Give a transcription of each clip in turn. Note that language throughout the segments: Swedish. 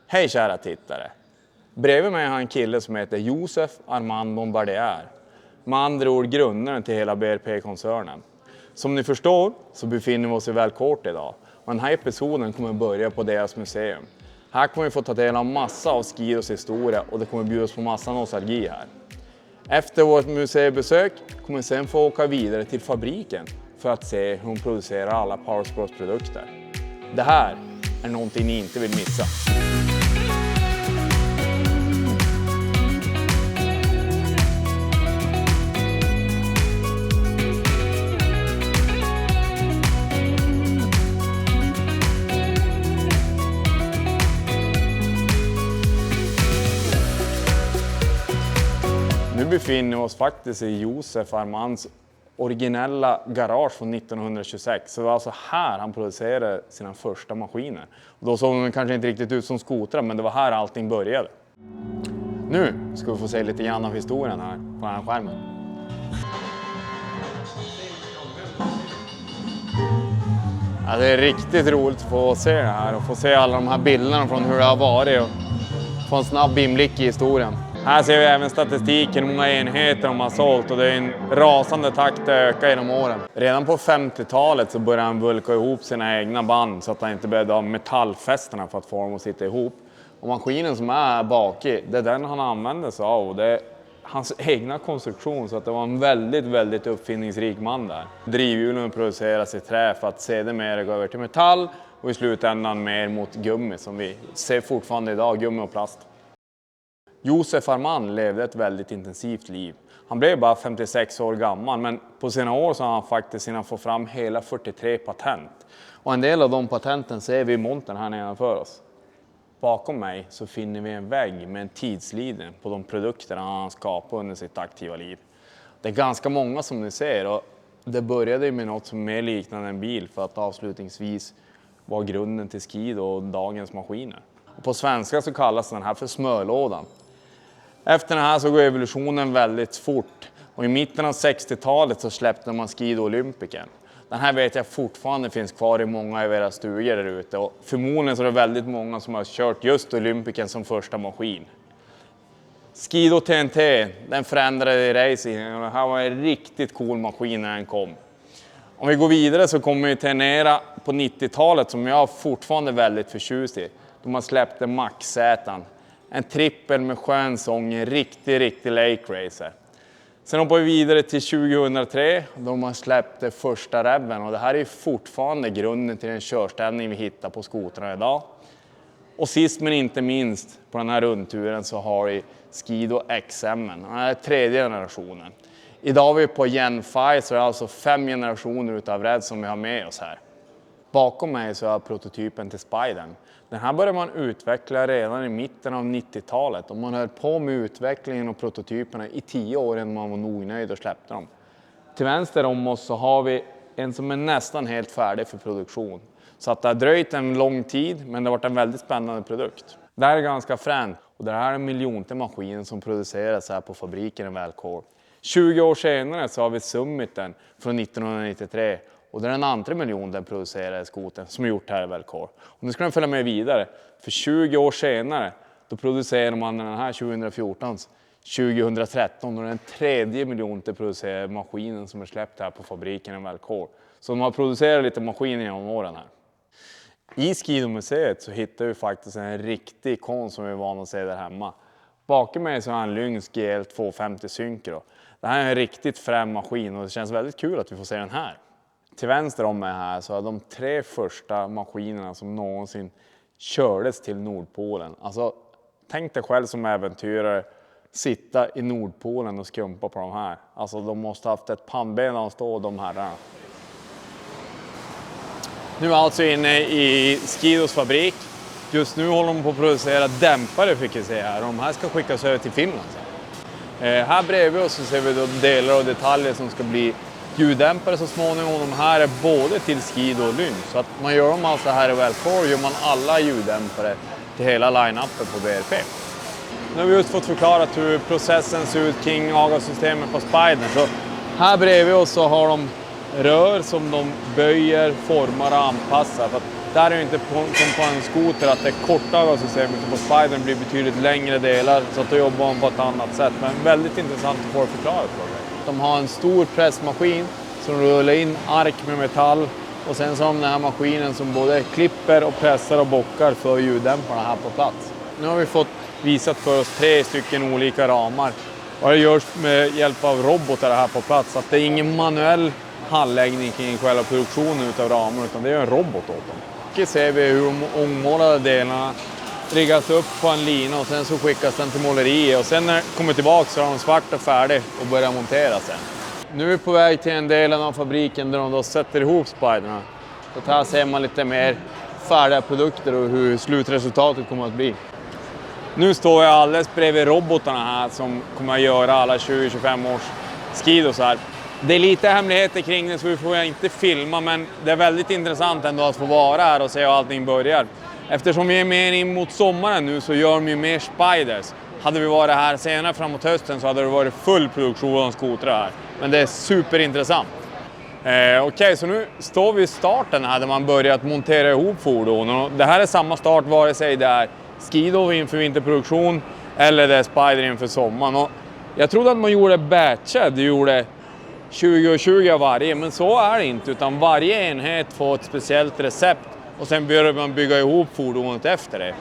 Hej kära tittare! Bredvid mig har jag en kille som heter Josef Armand Bombardier. Med andra ord grundaren till hela BRP-koncernen. Som ni förstår så befinner vi oss i Valcourt idag. Och den här episoden kommer börja på deras museum. Här kommer vi få ta del av massa av Skidos historia och det kommer bjudas på massa nostalgi här. Efter vårt museibesök kommer vi sen få åka vidare till fabriken för att se hur hon producerar alla Powersports-produkter. Det här är någonting ni inte vill missa. Nu befinner vi oss faktiskt i Josef Armands originella garage från 1926. Så det var alltså här han producerade sina första maskiner. Och då såg de kanske inte riktigt ut som skotrar, men det var här allting började. Nu ska vi få se lite grann av historien här på den här skärmen. Ja, det är riktigt roligt att få se det här och få se alla de här bilderna från hur det har varit och få en snabb inblick i historien. Här ser vi även statistiken, hur många enheter de har sålt och det är en rasande takt att öka genom åren. Redan på 50-talet så började han vulka ihop sina egna band så att han inte behövde ha metallfästena för att få dem att sitta ihop. Och maskinen som är här bak i, det är den han använder sig av och det är hans egna konstruktion, så att det var en väldigt uppfinningsrik man där. Drivhjulen produceras i trä för att sedermera gå över till metall och i slutändan mer mot gummi som vi ser fortfarande idag, gummi och plast. Josef Armand levde ett väldigt intensivt liv. Han blev bara 56 år gammal, men på sina år så har han faktiskt hinner få fram hela 43 patent. Och en del av de patenten ser vi i montern här nedanför oss. Bakom mig så finner vi en vägg med en tidslinje på de produkter han skapade under sitt aktiva liv. Det är ganska många som ni ser och det började med något som mer liknade en bil för att avslutningsvis var grunden till Skido och dagens maskiner. Och på svenska så kallas den här för smörlådan. Efter den här så går evolutionen väldigt fort och i mitten av 60-talet så släppte man Skido Olympiken. Den här vet jag fortfarande finns kvar i många av era stugor där ute och förmodligen så är det väldigt många som har kört just Olympiken som första maskin. Skido TNT, den förändrade racingen och det här var en riktigt cool maskin när den kom. Om vi går vidare så kommer vi till en era på 90-talet som jag fortfarande är väldigt förtjust i. De har släppt en Max-Z, en trippel med skön sång, en riktig lake racer. Sen hoppar vi vidare till 2003, de har släppt det första Revven och det här är fortfarande grunden till den körställning vi hittar på skotrarna idag. Och sist men inte minst på den här rundturen så har vi Skido XM, den här är tredje generationen. Idag är vi på Gen 5, så det är alltså 5 generationer utav Rev som vi har med oss här. Bakom mig så är prototypen till Spidern. Den här började man utveckla redan i mitten av 90-talet och man höll på med utvecklingen och prototyperna i 10 år innan man var nog nöjd och släppte dem. Till vänster om oss så har vi en som är nästan helt färdig för produktion. Så att det har dröjt en lång tid, men det har varit en väldigt spännande produkt. Det här är ganska fränt och det här är miljonte maskinen som produceras här på fabriken i Valcourt. 20 år senare så har vi Summiten från 1993. Och det är den andra miljonen den producerade skoten som är gjort här i Valcourt. Och nu ska den följa med vidare. För 20 år senare då producerar man den här 2014, 2013 och den tredje miljonte producerade maskinen som är släppt här på fabriken i Valcourt. Så de har producerat lite maskiner genom åren här. I Skido-museet så hittar vi faktiskt en riktig ikon som vi är vana att se där hemma. Bakom mig så har en Lynx GL 250 Synchro. Det här är en riktigt frän maskin och det känns väldigt kul att vi får se den här. Till vänster om mig här så är de 3 första maskinerna som någonsin kördes till Nordpolen. Alltså, tänk dig själv som äventyrare sitta i Nordpolen och skumpa på de här. Alltså de måste ha haft ett pannben att stå de här. Nu är jag alltså inne i Skidos fabrik. Just nu håller de på att producera dämpare fick jag se här. De här ska skickas över till Finland. Här bredvid oss så ser vi då delar och detaljer som ska bli ljuddämpare så småningom. De här är både till Skido och Lynx. Så att man gör dem alltså här i Valcourt gör man alla ljuddämpare till hela line-upen på BRP. Nu har vi just fått förklarat hur processen ser ut kring avgassystemet på Spidern. Så här bredvid oss så har de rör som de böjer, formar och anpassar. För att Där är det inte som på en skoter att det är kortare system, utan på Spydern blir betydligt längre delar, så att då jobbar man på ett annat sätt. Men väldigt intressant att få det förklarat för dig. De har en stor pressmaskin som rullar in ark med metall, och sen så har de den här maskinen som både klipper och pressar och bockar för ljuddämparna här på plats. Nu har vi fått visat för oss 3 stycken olika ramar. Och det görs med hjälp av robotar här på plats. Så att det är ingen manuell handläggning kring själva produktionen av ramar, utan det är en robot åt dem. Och ser vi hur de ångmålade delarna riggas upp på en lina och sen så skickas den till måleriet. Och sen när den kommer tillbaka så är de svart och färdig och börjar montera sen. Nu är vi på väg till en del av fabriken där de då sätter ihop Spyderna. Så här ser man lite mer färdiga produkter och hur slutresultatet kommer att bli. Nu står jag alldeles bredvid robotarna här som kommer att göra alla 20-25 års skidos här. Det är lite hemligheter kring det så vi får inte filma, men det är väldigt intressant ändå att få vara här och se hur allting börjar. Eftersom vi är mer in mot sommaren nu så gör de ju mer Spyders. Hade vi varit här senare framåt hösten så hade det varit full produktion av skotrar här. Men det är superintressant. Okej, så nu står vi i starten här där man börjat montera ihop fordonen. Det här är samma start vare sig det är skido inför vinterproduktion eller det är Spyder inför sommaren. Och jag trodde att man gjorde batcher, det gjorde 20 och 20 av varje, men så är det inte, utan varje enhet får ett speciellt recept och sen börjar man bygga ihop fordonet efter det.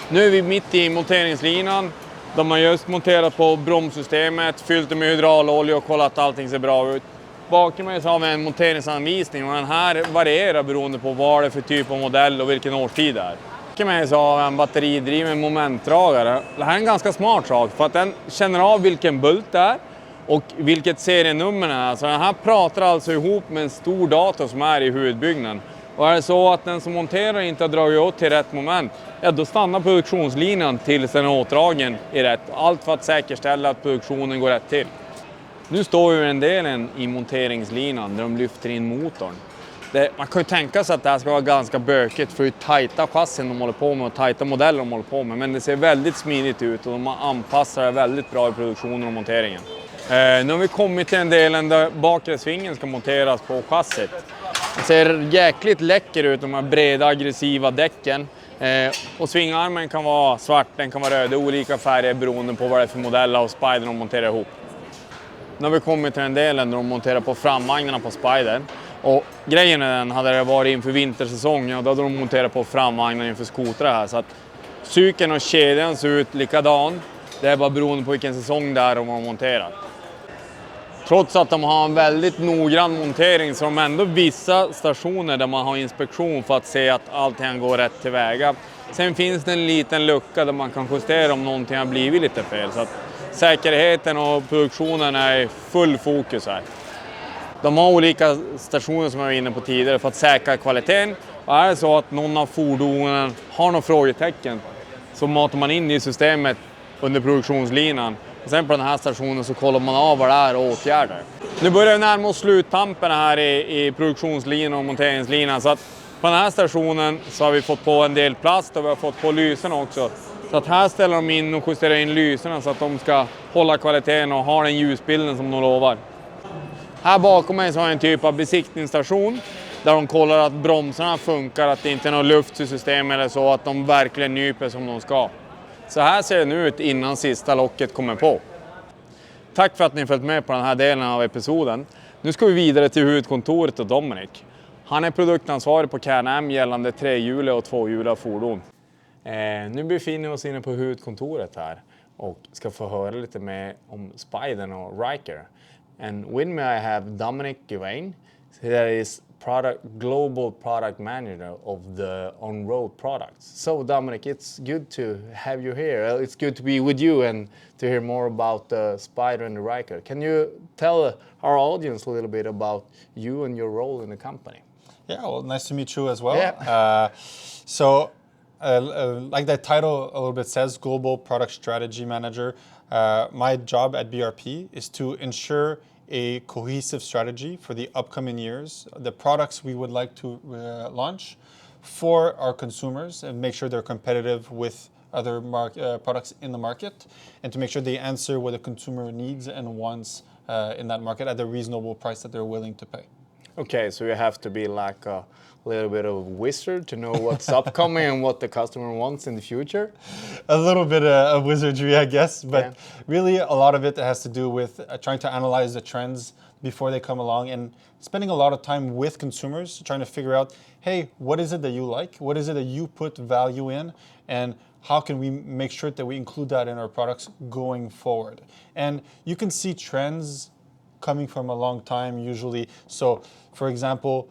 Nu är vi mitt i monteringslinan. De har just monterat på bromssystemet, fyllt det med hydraulolja och kollat att allting ser bra ut. Bakom mig så har vi en monteringsanvisning och den här varierar beroende på vad det är för typ av modell och vilken årstid det är. Bakom mig så har vi en batteridriven momentdragare. Det här är en ganska smart sak för att den känner av vilken bult det är och vilket serienummer det är. Så den här pratar alltså ihop med en stor dator som är i huvudbyggnaden. Och är det så att den som monterar inte har dragit åt till rätt moment, ja, då stannar produktionslinjen tills den är åtdragen i rätt. Allt för att säkerställa att produktionen går rätt till. Nu står ju en delen i monteringslinan där de lyfter in motorn. Man kan ju tänka sig att det här ska vara ganska bökigt för hur tajta chassin de håller på med och tajta modeller de håller på med. Men det ser väldigt smidigt ut och de anpassar det väldigt bra i produktionen och monteringen. Nu har vi kommit till en delen där bakre svingen ska monteras på chassit. Det ser jäkligt läcker ut, de här breda aggressiva däcken. Och svingarmen kan vara svart, den kan vara röd. Det är olika färger beroende på vad det är för modell av Spyder de monterar ihop. Nu har vi kommit till den delen där de monterar på framvagnarna på Spyder. Och grejen är den, hade det varit inför vintersäsongen, då hade de monterat på framvagnar inför skotrar här. Så att cykeln och kedjan ser ut likadan. Det är bara beroende på vilken säsong det är de har monterat. Trots att de har en väldigt noggrann montering så har de ändå vissa stationer där man har inspektion för att se att allting går rätt tillväga. Sen finns det en liten lucka där man kan justera om någonting har blivit lite fel. Så att säkerheten och produktionen är i full fokus här. De har olika stationer som jag var inne på tidigare för att säkra kvaliteten. Och är det så att någon av fordonen har några frågetecken så matar man in i systemet under produktionslinan. Och sen på den här stationen så kollar man av vad det är och åtgärder. Nu börjar vi närma oss sluttampen här i produktionslinan och monteringslinan. Så att på den här stationen så har vi fått på en del plast och vi har fått på lysen också. Så att här ställer de in och justerar in lyserna så att de ska hålla kvaliteten och ha den ljusbilden som de lovar. Här bakom mig så har jag en typ av besiktningsstation där de kollar att bromsarna funkar, att det inte är något luft i systemet eller så, att de verkligen nyper som de ska. Så här ser det nu ut innan sista locket kommer på. Tack för att ni följt med på den här delen av episoden. Nu ska vi vidare till huvudkontoret och Dominic. Han är produktansvarig på Can-Am gällande trehjuliga och tvåhjuliga fordon. Nu befinner vi oss inne på huvudkontoret här och ska få höra lite mer om Spydern och Ryker. And with me I have Dominic Guvain, that is global product manager of the on-road products. So Dominic, it's good to have you here. It's good to be with you and to hear more about the Spyder and the Ryker. Can you tell our audience a little bit about you and your role in the company? Yeah, well, nice to meet you as well. Yeah. Like that title a little bit says, Global Product Strategy Manager. My job at BRP is to ensure a cohesive strategy for the upcoming years, the products we would like to launch for our consumers and make sure they're competitive with other products in the market and to make sure they answer what the consumer needs and wants in that market at a reasonable price that they're willing to pay. Okay, so you have to be like a little bit of a wizard to know what's upcoming and what the customer wants in the future. A little bit of wizardry, I guess, but Yeah. really a lot of it has to do with trying to analyze the trends before they come along and spending a lot of time with consumers trying to figure out, hey, what is it that you like? What is it that you put value in? And how can we make sure that we include that in our products going forward? And you can see trends coming from a long time usually. So, for example,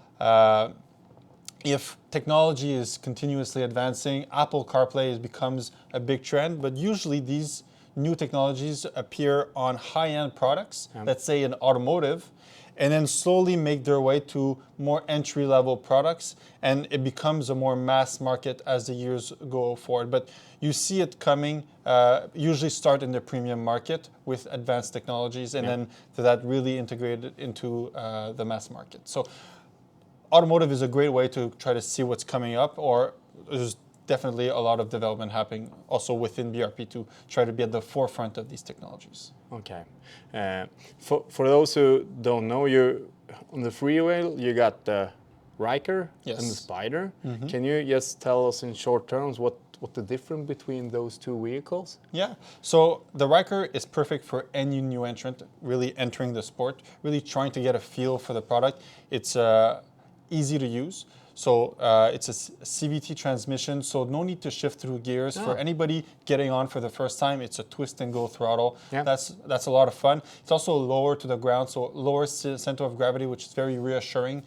if technology is continuously advancing, Apple CarPlay becomes a big trend, but usually these new technologies appear on high-end products, let's say in automotive, and then slowly make their way to more entry-level products, and it becomes a more mass market as the years go forward. But you see it coming, usually start in the premium market with advanced technologies, and then that really integrated into the mass market. So automotive is a great way to try to see what's coming up, or there's definitely a lot of development happening also within BRP to try to be at the forefront of these technologies. Okay. For those who don't know, you on the freewheel you got the Ryker and the Yes. Spider. Can you just tell us in short terms what the difference between those two vehicles? Yeah, so the Ryker is perfect for any new entrant really entering the sport, really trying to get a feel for the product. It's easy to use. So it's a CVT transmission, so no need to shift through gears. For anybody getting on for the first time, it's a twist and go throttle. Yeah. That's a lot of fun. It's also lower to the ground, so lower center of gravity, which is very reassuring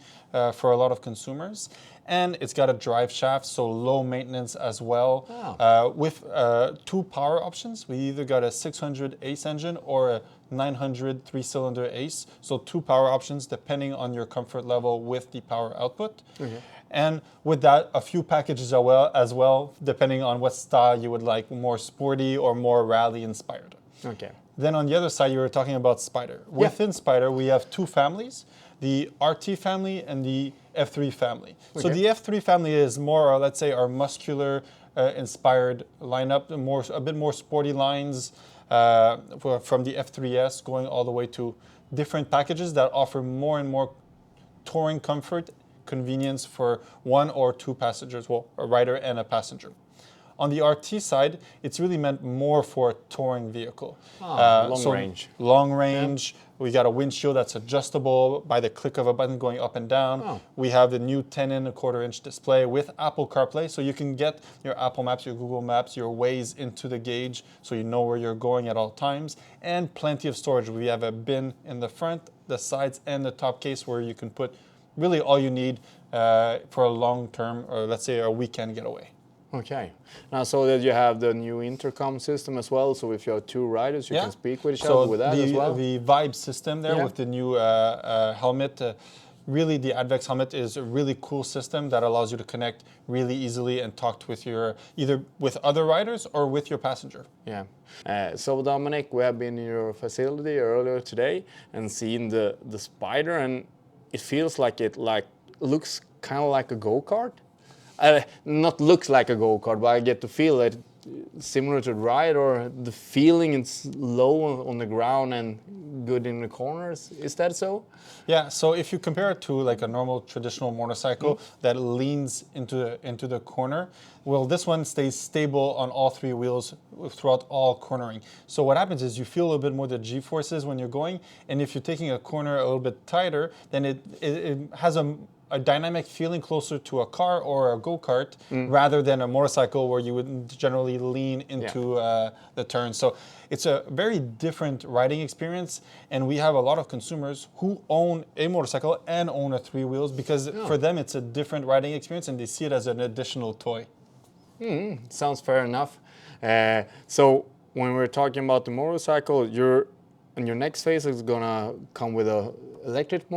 for a lot of consumers. And it's got a drive shaft, so low maintenance as well. With two power options. We either got a 600 ACE engine or a 900 three-cylinder ACE. So two power options depending on your comfort level with the power output. And with that, a few packages as well, depending on what style you would like, more sporty or more rally inspired. Okay. Then on the other side, you were talking about Spider. Within Spider, we have two families, the RT family and the F3 family. So the F3 family is more, let's say, our muscular inspired lineup, a bit more sporty lines from the F3S going all the way to different packages that offer more and more touring comfort, convenience for one or two passengers, well, a rider and a passenger. On the RT side, it's really meant more for a touring vehicle. Long range. Long range. Yeah. We got a windshield that's adjustable by the click of a button going up and down. We have the new 10.25-inch display with Apple CarPlay, so you can get your Apple Maps, your Google Maps, your Waze into the gauge, so you know where you're going at all times. And plenty of storage. We have a bin in the front, the sides, and the top case where you can put really all you need for a long-term, or let's say a weekend getaway. Okay. Now, so that you have the new intercom system as well. So if you have two riders, you can speak with each other with that as well. The Vibe system there with the new helmet. Really, the Advex helmet is a really cool system that allows you to connect really easily and talk with either with other riders or with your passenger. Yeah. So Dominic, we have been in your facility earlier today and seen the Spider, and it feels like it looks kind of like a go-kart. Not looks like a go-kart, but I get to feel it similar to ride, or the feeling it's low on the ground and good in the corners. Is that so? Yeah, so if you compare it to like a normal traditional motorcycle that leans into the corner, well, this one stays stable on all three wheels throughout all cornering. So what happens is you feel a little bit more the G-forces when you're going, and if you're taking a corner a little bit tighter, then it has a dynamic feeling closer to a car or a go-kart rather than a motorcycle where you would generally lean into the turn. So it's a very different riding experience, and we have a lot of consumers who own a motorcycle and own a three wheels because for them it's a different riding experience and they see it as an additional toy. Sounds fair enough. So when we're talking about the motorcycle, in your next phase is gonna come with a electric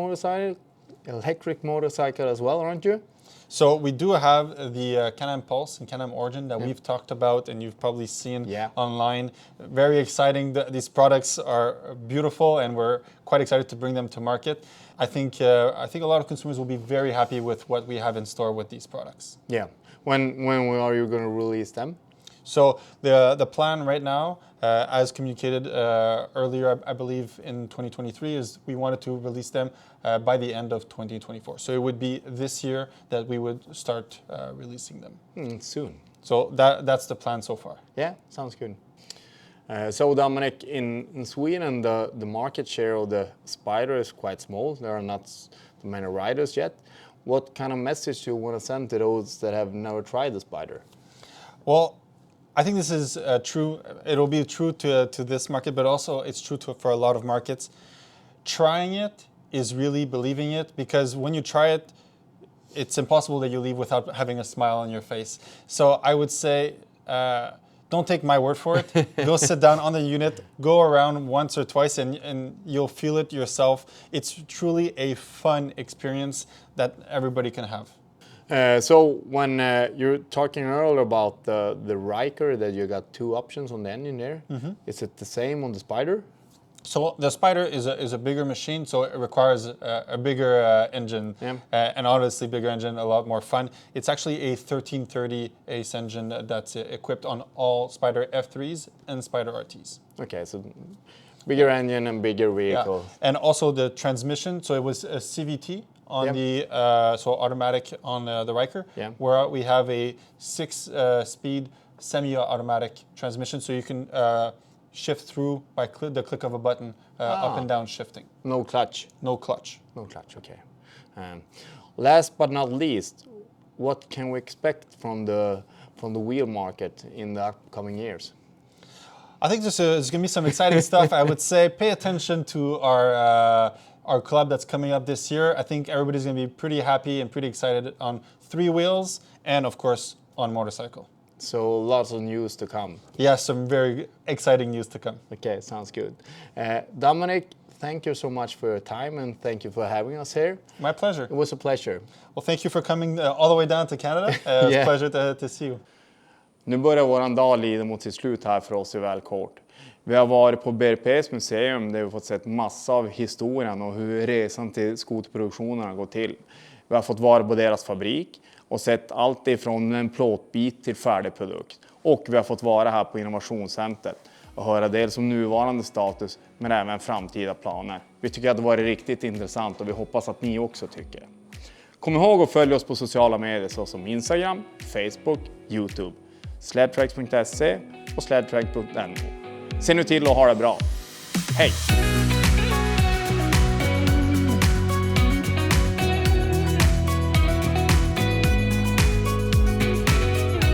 motorcycle as well, aren't you? So we do have the Can-Am Pulse and Can-Am Origin that we've talked about and you've probably seen online. Very exciting. These products are beautiful and we're quite excited to bring them to market. I think a lot of consumers will be very happy with what we have in store with these products. Yeah. When are you going to release them? So the plan right now, as communicated earlier, I believe in 2023, is we wanted to release them by the end of 2024. So it would be this year that we would start releasing them. Soon. So that's the plan so far. Yeah, sounds good. So Dominic, in Sweden, the market share of the Spider is quite small. There are not too many riders yet. What kind of message do you want to send to those that have never tried the Spider? Well, I think this is true. It'll be true to this market, but also it's true for a lot of markets. Trying it is really believing it, because when you try it, it's impossible that you leave without having a smile on your face. So I would say, don't take my word for it. Go sit down on the unit, go around once or twice, and you'll feel it yourself. It's truly a fun experience that everybody can have. So when you're talking earlier about the Ryker, that you got two options on the engine there, is it the same on the Spider? So the Spider is a bigger machine, so it requires a bigger engine, and obviously bigger engine, a lot more fun. It's actually a 1330 ACE engine that's equipped on all Spider F3s and Spider RTs. Okay, so bigger engine and bigger vehicle. Yeah. And also the transmission, so it was a CVT on the so automatic on the Ryker, where we have a 6-speed semi-automatic transmission, so you can shift through by the click of a button, up and down shifting. No clutch? No clutch. No clutch, okay. Last but not least, what can we expect from the wheel market in the upcoming years? I think there's going to be some exciting stuff. I would say pay attention to our club that's coming up this year. I think everybody's going to be pretty happy and pretty excited on 3 wheels and, of course, on motorcycle. So lots of news to come. Yeah, some very exciting news to come. Okay, sounds good. Dominic, thank you so much for your time, and thank you for having us here. My pleasure. It was a pleasure. Well, thank you for coming all the way down to Canada. It was a pleasure to see you. Nu börjar våran dag lida mot sitt slut här för oss i Välkort. Vi har varit på BRPs museum där vi fått sett massa av historien och hur resan till skoterproduktionen har gått till. Vi har fått vara på deras fabrik och sett allt ifrån en plåtbit till färdig produkt. Och vi har fått vara här på innovationscentret och höra dels om nuvarande status men även framtida planer. Vi tycker att det varit riktigt intressant och vi hoppas att ni också tycker. Kom ihåg att följa oss på sociala medier såsom Instagram, Facebook, YouTube, sledtracks.se och sledtrack.no. Se nu till att ha det bra. Hej!